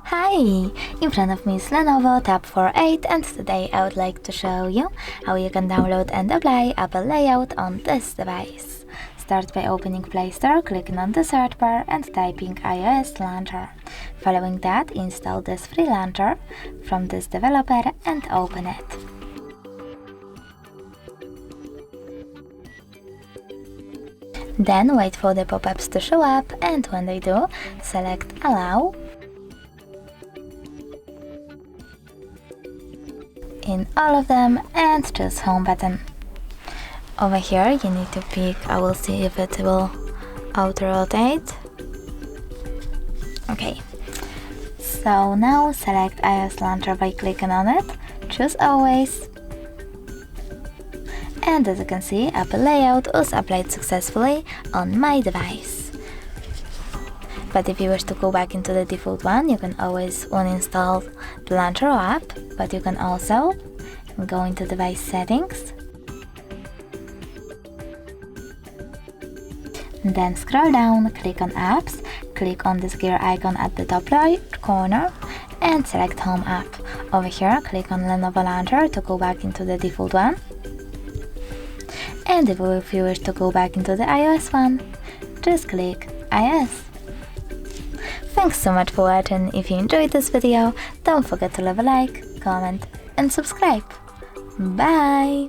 Hi! In front of me is Lenovo Tab 48 and today I would like to show you how you can download and apply Apple layout on this device. Start by opening Play Store, clicking on the search bar and typing iOS launcher. Following that, install this free launcher from this developer and open it. Then wait for the pop-ups to show up, and when they do, select Allow in all of them and choose Home button. Over here you need to pick, I will see if it will auto-rotate. Okay, so now select iOS launcher by clicking on it, choose Always, and as you can see, Apple layout was applied successfully on my device. But if you wish to go back into the default one, you can always uninstall the launcher app, but you can also go into device settings, then scroll down, click on apps, click on this gear icon at the top right corner and select Home app. Over here click on Lenovo launcher to go back into the default one, and if you wish to go back into the iOS one, just click iOS. Thanks so much for watching. If you enjoyed this video, don't forget to leave a like, comment and subscribe. Bye!